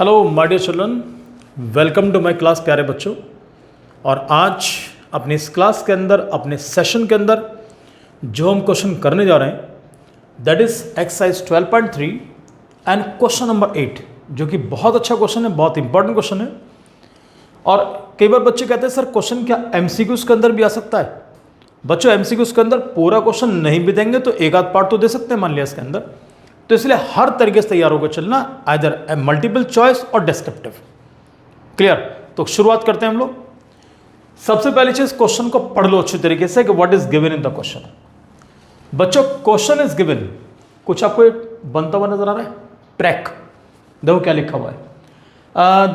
Hello my dear children, welcome to my class प्यारे बच्चों। और आज अपने इस क्लास के अंदर, अपने सेशन के अंदर जो हम क्वेश्चन करने जा रहे हैं that is exercise 12.3 and question number 8, जो कि बहुत अच्छा क्वेश्चन है, बहुत इंपॉर्टेंट क्वेश्चन है। और कई बार बच्चे कहते हैं सर क्वेश्चन क्या एमसीक्यूज के अंदर भी आ सकता है? बच्चों एमसीक्यूज के अंदर पूरा क्वेश्चन नहीं भी देंगे तो एक आध पार्ट तो दे सकते हैं मान लिया इसके अंदर, तो इसलिए हर तरीके से तैयार होकर चलना, आइदर मल्टीपल चॉइस और डिस्क्रिप्टिव। क्लियर? तो शुरुआत करते हैं हम लोग। सबसे पहली चीज क्वेश्चन को पढ़ लो अच्छी तरीके से कि what is given in the question. बच्चों क्वेश्चन इज गिवन, कुछ आपको बनता हुआ नजर आ रहा है? ट्रैक, देखो क्या लिखा हुआ है।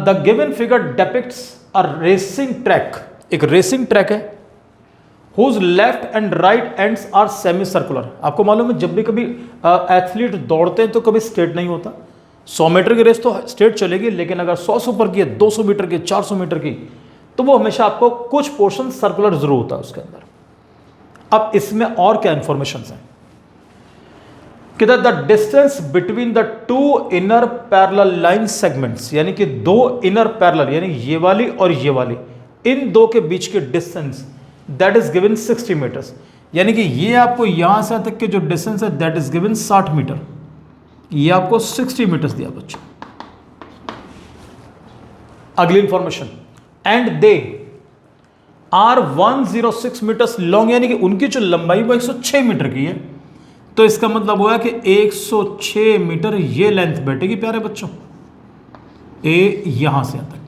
The given figure depicts a racing track, एक रेसिंग ट्रैक है whose left and right ends are semi circular. आपको मालूम है जब भी कभी एथलीट दौड़ते हैं तो कभी स्ट्रेट नहीं होता। 100 मीटर की रेस तो स्ट्रेट चलेगी, लेकिन अगर 100 से ऊपर की है, 200 मीटर की, 400 मीटर की, तो वो हमेशा आपको कुछ पोर्शन सर्कुलर जरूर होता है उसके अंदर। अब इसमें और क्या इंफॉर्मेशन है कि the distance between the two inner parallel line segments, यानी कि दो इनर पैरेलल, यानी ये वाली और ये वाली, इन दो के बीच के distance that is given 60 metres. यानी कि ये आपको यहां से तक के जो डिस्टेंस है दैट इज गिवन 60 मीटर, ये आपको 60 मीटर्स दिया बच्चों। अगली information, and they are 106 metres long, यानी कि उनकी जो लंबाई वो 106 मीटर की है। तो इसका मतलब हुआ कि 106 मीटर ये लेंथ बैठेगी प्यारे बच्चों, ए यहां से यहां तक की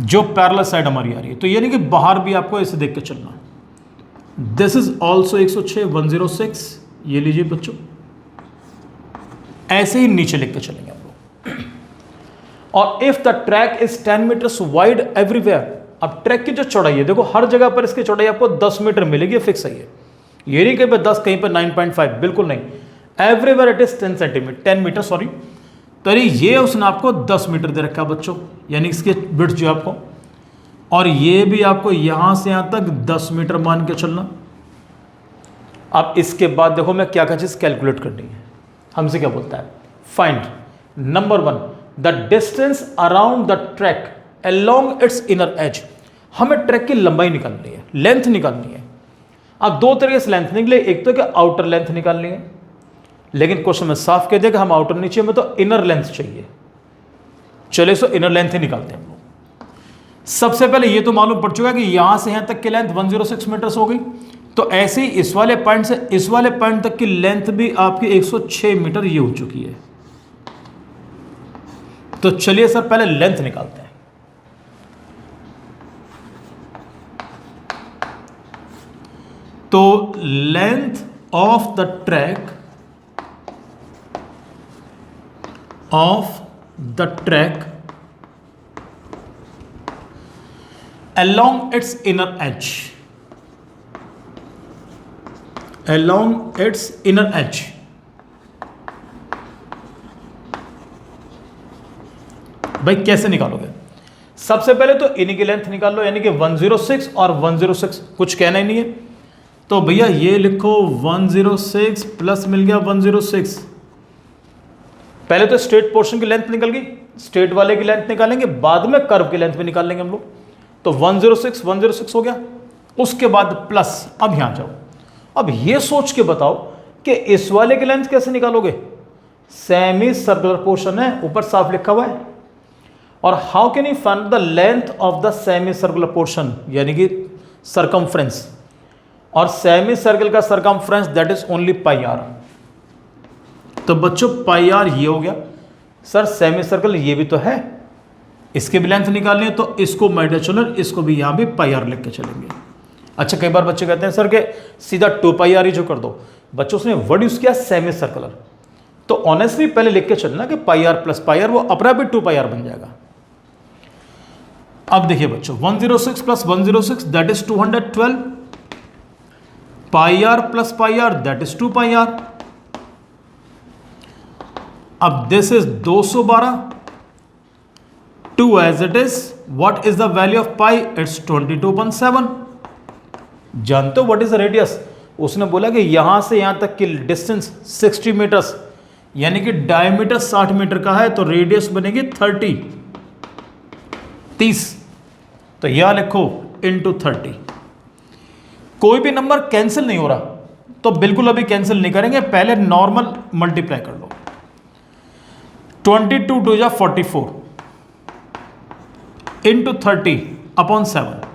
जो पैरेलल साइड हमारी आ रही है। तो यानी कि बाहर भी आपको ऐसे देख के चलना। दिस इज ऑल्सो 106, 106, ये लीजिए बच्चों, ऐसे ही नीचे लिख के चलेंगे आप लोग। और if the track is 10 metres wide everywhere, अब ट्रैक की जो चौड़ाई है, देखो हर जगह पर इसकी चौड़ाई आपको 10 मीटर मिलेगी, फिक्स है ये नहीं कहीं पे 10, कहीं पे 9.5, बिल्कुल नहीं। Everywhere it is 10 metre sorry. तो ये उसने आपको 10 मीटर दे रखा है बच्चों, यानी इसकी विड्थ जो आपको, और ये भी आपको यहां से यहां तक 10 मीटर मान के चलना। अब इसके बाद देखो मैं क्या क्या चीज कैलकुलेट करनी है। हमसे क्या बोलता है, find number 1 the distance around the track along it's inner as. हमें ट्रैक की लंबाई निकालनी है, लेंथ निकालनी है। अब दो तरीके से लेंथ निकले, एक तो क्या आउटर लेंथ निकालनी है, लेकिन क्वेश्चन में साफ कह दिया कि हम आउटर नीचे में तो इनर लेंथ चाहिए। चले सो इनर लेंथ ही निकालते हैं हम लोग। सबसे पहले ये तो मालूम पड़ चुका है कि यहां से यहां तक की लेंथ 106 मीटर्स हो गई, तो ऐसे ही इस वाले पॉइंट से इस वाले पॉइंट तक की लेंथ भी आपकी 106 मीटर ये हो चुकी है। तो चलिए सर पहले लेंथ निकालते हैं। तो length of the track along its inner edge, भाई कैसे निकालोगे? सबसे पहले तो इन्हीं की लेंथ निकाल लो, यानी कि 106 और 106, कुछ कहना ही नहीं है। तो भैया ये लिखो 106 प्लस मिल गया 106। पहले तो स्ट्रेट पोर्शन की लेंथ निकल गई, स्ट्रेट वाले की लेंथ निकालेंगे, बाद में कर्व की लेंथ भी निकाल लेंगे हम लोग। तो 106 हो गया। उसके बाद प्लस, अब यहां जाओ, अब ये सोच के बताओ कि इस वाले की लेंथ कैसे निकालोगे? सेमी सर्कुलर पोर्शन है, ऊपर साफ लिखा हुआ है। और how can you find the length of the semi circular portion, यानी कि सर्कमफ्रेंस, और सेमी सर्कल का circumference that is only pi R. तो बच्चों पाई आर ये हो गया। सर सेमी सर्कल ये भी तो है, इसके भी लेंथ निकालनी है, तो इसको माय डियर चिल्ड्रन, इसको भी यहां भी पाई आर लिख के चलेंगे। अच्छा कई बार बच्चे कहते हैं सर के सीधा 2 पाई आर ही जो कर दो। बच्चों उसने वर्ड यूज किया सेमी सर्कुलर, तो ऑनेस्टली पहले लिख के चलना कि पाई आर प्लस पाई आर, वो अपना भी 2 पाई आर बन जाएगा। अब देखिए बच्चों 106 plus 106 that is 212, pi are plus pi R that is 2 pi R. अब this is 212, 2 as it is, what is the value of pi? It's 22.7। जानते हो what is the radius? उसने बोला कि यहां से यहां तक की डिस्टेंस 60 मीटर्स, यानी कि डायमीटर 60 मीटर का है तो रेडियस बनेगी 30। तो यह लिखो इंटू 30। कोई भी नंबर कैंसिल नहीं हो रहा तो बिल्कुल अभी कैंसिल नहीं करेंगे, पहले नॉर्मल मल्टीप्लाई कर लो। 22 2 जा 44 इंटू 30 अपॉन 7।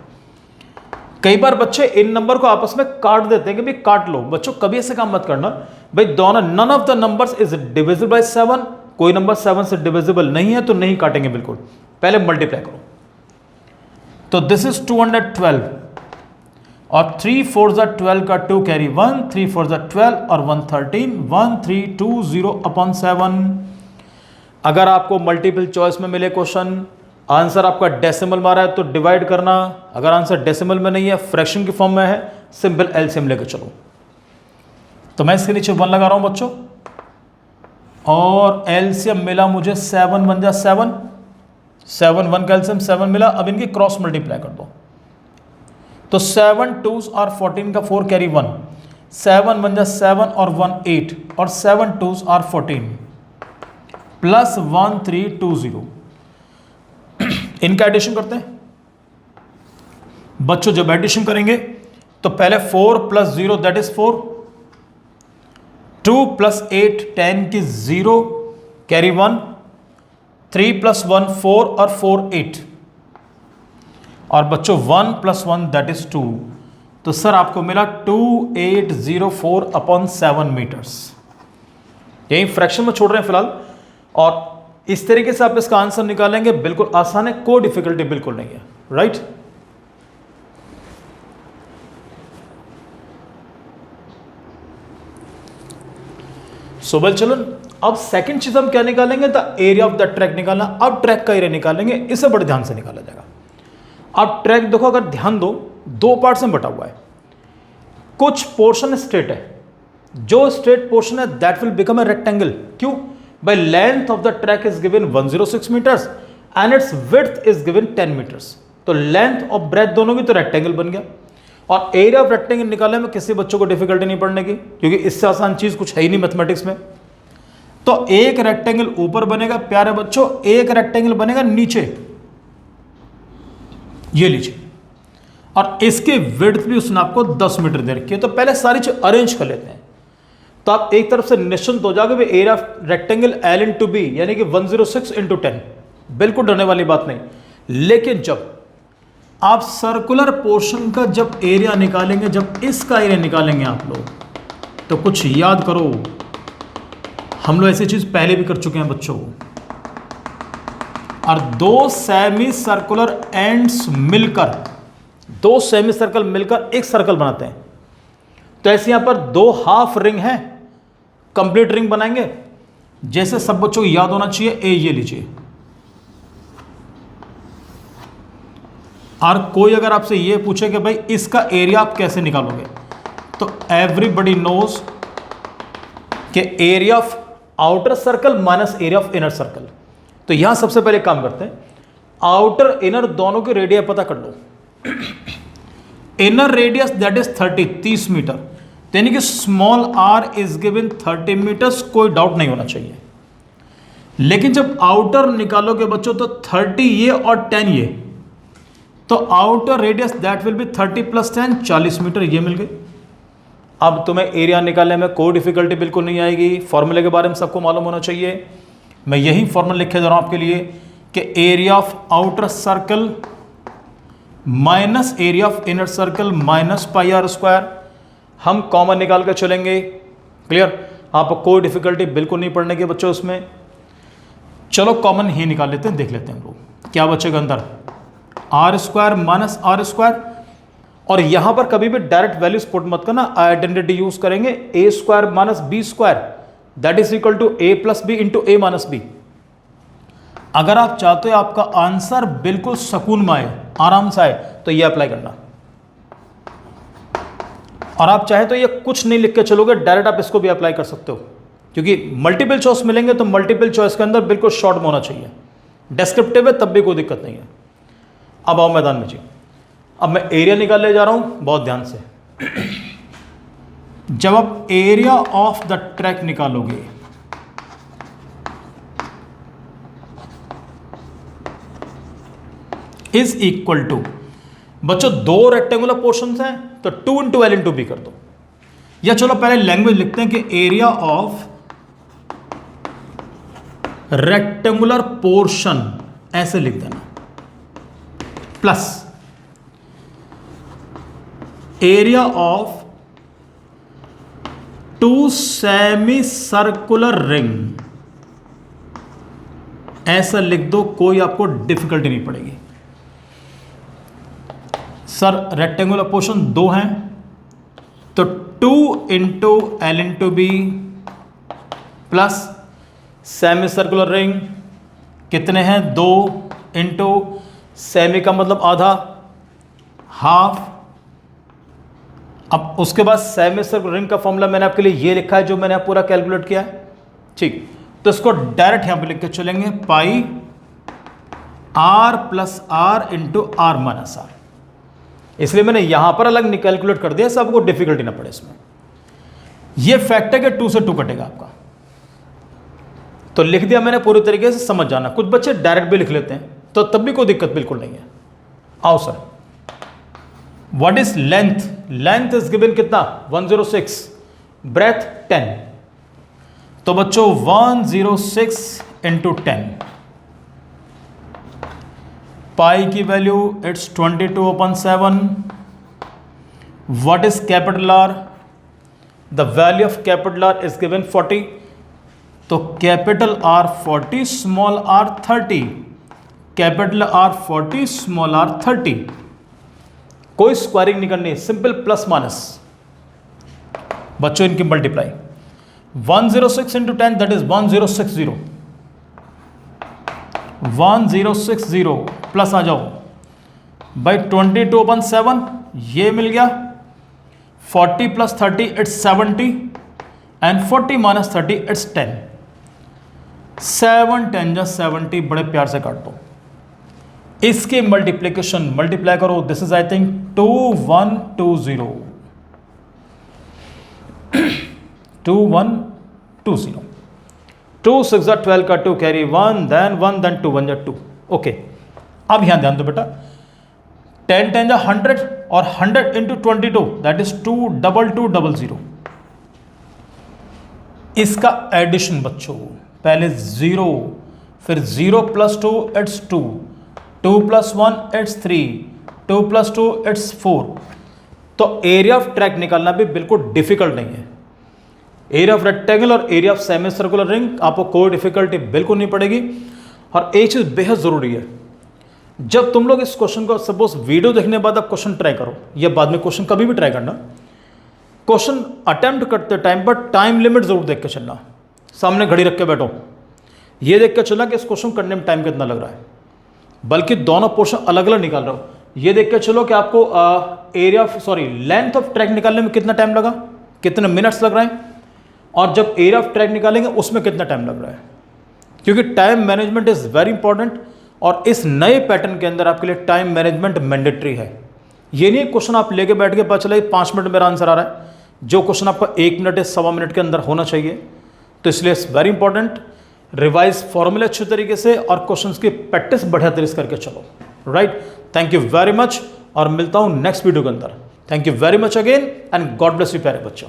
कई बार बच्चे इन नंबर को आपस में काट देते हैं कि भाई काट लो। बच्चों कभी ऐसे काम मत करना भाई, दोनों none of the numbers is divisible by 7। कोई नंबर 7 से डिविजिबल नहीं है तो नहीं काटेंगे बिल्कुल, पहले मल्टीप्लाई करो। तो दिस इज 212 और 3 4 जा 12 का 2 कैरी 1, 3 4 जा 12 और 1 13, 1320 अपॉन 7। अगर आपको मल्टीपल चॉइस में मिले क्वेश्चन, आंसर आपका डेसिमल मारा है तो डिवाइड करना, अगर आंसर डेसिमल में नहीं है फ्रैक्शन की फॉर्म में है, सिंपल एलसीएम लेकर चलो। तो मैं इसके नीचे 1 लगा रहा हूं बच्चों और एलसीएम मिला मुझे 7 बन जा 7, 7 1 का एलसीएम 7 मिला। अब इनकी क्रॉस मल्टीप्लाई कर दो तो 7 2s और 14 का 4 कैरी 1, 7 बन जा 7 और 1 8 और 7 2s और 14 प्लस 1320। इनका एडिशन करते हैं बच्चों। जब एडिशन करेंगे तो पहले 4 प्लस 0 दैट इज 4, 2 प्लस 8 10 की 0 कैरी 1, 3 प्लस 1 4 और 4 8 और बच्चों 1 प्लस 1 दैट इज 2। तो सर आपको मिला 2804 अपॉन 7 मीटर्स। यही फ्रैक्शन में छोड़ रहे हैं फिलहाल, और इस तरीके से आप इसका आंसर निकालेंगे, बिल्कुल आसान है, कोई डिफिकल्टी बिल्कुल नहीं है, राइट। सो वेल चलो, अब सेकंड चीज हम क्या निकालेंगे, the area of the track निकालना। अब ट्रैक का एरिया निकालेंगे, इसे बड़े ध्यान से निकाला जाएगा। अब ट्रैक देखो, अगर ध्यान दो, दो पार्ट्स में बटा हुआ है। कुछ पोर्शन स्ट्रेट है, जो स्ट्रेट पोर्शन है that will become a rectangle. क्यों? by length of the track is given 106 meters and its width is given 10 meters। तो लेंथ और ब्रेथ दोनों की तो रेक्टेंगल बन गया। और एरिया ऑफ रेक्टेंगल निकालने में किसी बच्चों को डिफिकल्टी नहीं पड़ने की, क्योंकि इससे आसान चीज कुछ है ही नहीं मैथमेटिक्स में। तो एक रेक्टेंगल ऊपर बनेगा प्यारे बच्चों, एक रेक्टेंगल बनेगा नीचे, ये लीजिए, और इसके विड्थ भी उसने आपको 10 मीटर दे रखी है। तो पहले सारी चीज अरेंज कर लेते हैं, तो आप एक तरफ से निश्चिंत हो जाओगे, area of rectangle L into B यानी कि 106 इंटू 10, बिल्कुल डरने वाली बात नहीं। लेकिन जब आप सर्कुलर पोर्शन का जब एरिया निकालेंगे, जब इसका एरिया निकालेंगे आप लोग, तो कुछ याद करो, हम लोग ऐसी चीज पहले भी कर चुके हैं बच्चों। और दो सेमी सर्कुलर एंड्स मिलकर, दो सेमी सर्कल मिलकर एक सर्कल बनाते हैं। तो ऐसे यहां पर दो हाफ रिंग हैं, कंप्लीट रिंग बनाएंगे। जैसे सब बच्चों को याद होना चाहिए, ए ये लीजिए। और कोई अगर आपसे ये पूछे कि भाई इसका एरिया आप कैसे निकालोगे, तो एवरीबडी नोज कि area of outer circle minus area of inner circle. तो यहां सबसे पहले काम करते हैं, आउटर इनर दोनों के रेडियस पता कर लो। Inner radius that is 30 metre, यानी कि small r is given 30 metres, कोई डाउट नहीं होना चाहिए। लेकिन जब आउटर निकालोगे बच्चों तो 30 ये और 10 ये, तो outer radius that will be 30 plus 10 40 metre, ये मिल गई। अब तुम्हें एरिया निकालने में कोई डिफिकल्टी बिल्कुल नहीं आएगी। फॉर्मूले के बारे में सबको मालूम होना चाहिए। मैं यही फॉर्मूला लिखे जा रहा हूं आपके लिए कि area of outer circle minus area of inner circle minus pi R square. हम कॉमन निकाल कर चलेंगे, क्लियर। आपको कोई डिफिकल्टी बिल्कुल नहीं पड़ने की बच्चों उसमें। चलो कॉमन ही निकाल लेते हैं, देख लेते हैं हम लोग क्या बचेगा अंदर। R square minus R square, और यहां पर कभी भी डायरेक्ट वैल्यूज पुट मत करना, आइडेंटिटी यूज करेंगे। A square minus b square that is equal to a plus b into a minus b. अगर आप चाहते हो आपका आंसर बिल्कुल सुकून में आए, आराम से आए, तो ये अप्लाई करना। और आप चाहे तो ये कुछ नहीं लिख के चलोगे, डायरेक्ट आप इसको भी अप्लाई कर सकते हो, क्योंकि मल्टीपल चॉइस मिलेंगे तो मल्टीपल चॉइस के अंदर बिल्कुल शॉर्ट में होना चाहिए। डिस्क्रिप्टिव है तब भी कोई दिक्कत नहीं है। अब आओ मैदान में जी। अब मैं एरिया निकालने जा रहा हूं, बहुत ध्यान से। जब आप एरिया ऑफ द ट्रैक निकालोगे इज इक्वल टू, बच्चों दो रेक्टेंगुलर पोर्शंस हैं तो 2 इंटू एल इंटू बी कर दो, या चलो पहले लैंग्वेज लिखते हैं कि एरिया ऑफ रेक्टेंगुलर पोर्शन ऐसे लिख देना, plus area of 2 semi circular ring ऐसा लिख दो, कोई आपको डिफिकल्टी नहीं पड़ेगी। सर रेक्टेंगुलर पोर्शन 2 हैं तो 2 into L into B plus semi circular ring कितने हैं 2 इंटू सेमी का मतलब आधा, हाफ। अब उसके बाद सेमी सर्कुलर रिंग का फॉर्मूला मैंने आपके लिए ये लिखा है जो मैंने पूरा कैलकुलेट किया है, ठीक। तो इसको डायरेक्ट यहां पे लिख के चलेंगे, pi are plus r into r minus r. इसलिए मैंने यहां पर अलग कैलकुलेट कर दिया, सबको डिफिकल्टी ना पड़े इसमें। ये फैक्ट है कि 2 से 2 कटेगा आपका, तो लिख दिया मैंने पूरी तरीके से, समझ जाना। कुछ बच्चे डायरेक्ट भी लिख लेते हैं तो तब भी कोई दिक्कत बिल्कुल नहीं है। आओ sir, what is length? Length is given कितना 106, ब्रेथ 10। तो बच्चों 106 इंटू 10, पाई की value it's 22/7। What is capital R? The value of capital R is given 40, तो capital R 40, small R 30, capital R 40, small R 30। कोई squaring नहीं करनी, simple plus minus. बच्चों इनकी multiply 106 into 10 that is 1060, 1060 plus आ जाओ by 22/7, ये मिल गया। 40 plus 30 it's 70 and 40 minus 30 it's 10। 7 10 जा 70, बड़े प्यार से काट दो। इसके मल्टीप्लीकेशन मल्टीप्लाई करो, दिस इज आई थिंक 2120, 2120। 2 6 जा 12 का 2 कैरी 1 देन 1 देन 2 1 जा 2। ओके, अब यहां ध्यान दो बेटा, 10 10 जा 100 और 100 इंटू 22 दैट इज 22200। इसका एडिशन बच्चों, पहले 0, फिर 0 plus 2 it's 2, 2 plus 1 it's 3, 2 plus 2 it's 4। तो एरिया ऑफ ट्रैक निकालना भी बिल्कुल डिफिकल्ट नहीं है। एरिया ऑफ रेक्टेंगल और area of semi circular ring आपको कोई डिफिकल्टी बिल्कुल नहीं पड़ेगी। और एक चीज़ बेहद ज़रूरी है, जब तुम लोग इस क्वेश्चन को सपोज वीडियो देखने के बाद आप क्वेश्चन ट्राई करो, या बाद में क्वेश्चन कभी भी ट्राई करना, क्वेश्चन अटेम्प्ट करते टाइम पर टाइम लिमिट जरूर देख के चलना। सामने घड़ी रख के बैठो, ये देख के चलना कि इस क्वेश्चन करने में टाइम कितना लग रहा है, बल्कि दोनों पोर्शन अलग अलग निकाल रहे हो। ये देख के चलो कि आपको लेंथ ऑफ ट्रैक निकालने में कितना टाइम लगा, कितने मिनट्स लग रहे हैं, और जब एरिया ऑफ ट्रैक निकालेंगे उसमें कितना टाइम लग रहा है। क्योंकि time management is very important, और इस नए पैटर्न के अंदर आपके लिए टाइम मैनेजमेंट मैंडेटरी है। ये नहीं क्वेश्चन आप लेके बैठ के पता चला 5 मिनट मेरा आंसर आ रहा है, जो क्वेश्चन आपका 1 मिनट या 1.25 मिनट के अंदर होना चाहिए। तो इसलिए इट्स वेरी इंपॉर्टेंट, रिवाइज फॉर्मूले अच्छे तरीके से और क्वेश्चंस की प्रैक्टिस बढ़िया तरीके से करके चलो। Right, thank you very much, और मिलता हूं नेक्स्ट वीडियो के अंदर। Thank you very much again and God bless you प्यारे बच्चों।